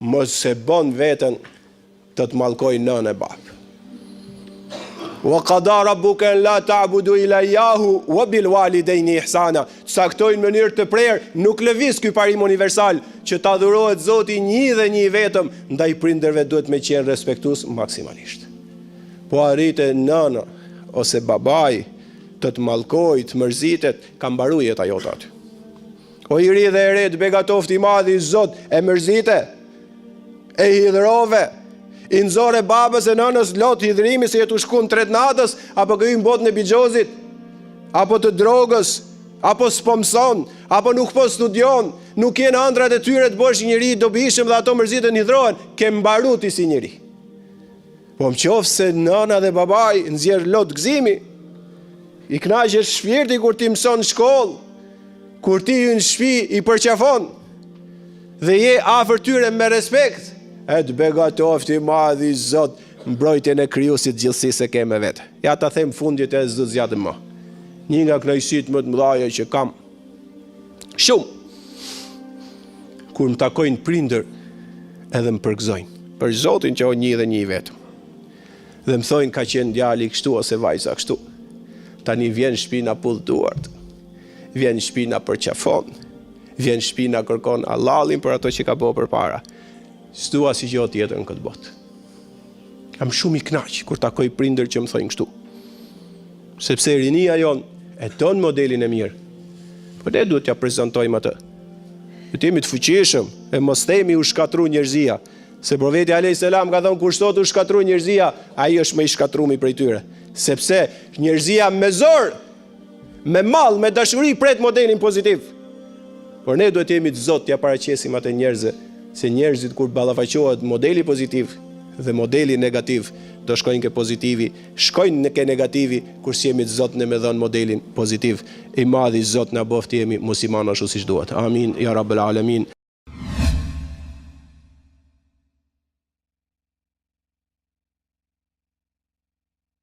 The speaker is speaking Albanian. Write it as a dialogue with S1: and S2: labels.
S1: mos se bon veten të mallkoj nën e bab. Wa qada rabbuka an la ta'budu illa iyyahu wa bil walidayni ihsana. Saktojnë në mënyrë të prerë, nuk lëviz ky parim universal që ta adhurohet Zoti një dhe një vetëm, ndaj prindërve duhet me qenë respektues maksimalisht. Po arrite nëna ose babai të mallkojë, të mërzitet, ka mbaruar jeta jote aty. O i ri dhe e re, të begatoft i madhi Zot, e mërzite, e hidhrove, i nëzore babës e nënës lot hidhrimi se jetu shku në 3 natës, apo gëjmë botën e bigjozit, apo të drogës, apo s'pomson, apo nuk po studion, nuk jenë ëndrat e tyre të bosh njëri dobishëm dhe ato mërzitën hidhrohen, ke mbaru ti si njëri. Po më qofë se nëna dhe babaj nëzjerë lot gëzimi, i knaqet shpirti kur ti mëson në shkollë, kur ti në shtëpi i përqafon dhe je afër tyre me respekt, e të begatoft i madhi Zot mbrojtjen e krijuesit gjithësisë e ke me vetë. Ja ta them fundit e s'do zgjatem më. Një nga kënaqësitë më të mëdha që kam shumë kur më takojnë prindër edhe më përgëzojnë për Zotin që o një dhe një vetëm. Dhe më thojnë ka qenë djali kështu ose vajza kështu. Tani vjen shpina pull duart. Vjen shpina përqafon, vjen shpina kërkon hallalin për ato që ka bërë përpara. S'dua si gjë tjetër në këtë botë. Jam shumë i kënaq kur takoj prindër që më thojnë kështu. Sepse rinia jon e ton modelin e mirë. Por ne duhet t'ja prezantojmë atë. Të jemi të fuqishëm e mos themi u shkatru njerëzia, se profeti alayhis salam ka thënë kur sot u shkatru njerëzia, ai është më i shkatrumi prej tyre. Sepse njerëzia me zor, me mall, me dashuri pret modelin pozitiv. Por ne duhet jemi të Zot t'ja paraqesim atë njerëzve, se njerëzit kur ballafaqohet modeli pozitiv dhe modeli negativ, do shkojnë ke pozitivi, shkojnë ke negativi, kur si jemi të Zot ne me dhën modelin pozitiv. I madhi Zot na bëft jemi muslimanë ashtu siç duhet. Amin ya rabbal alamin.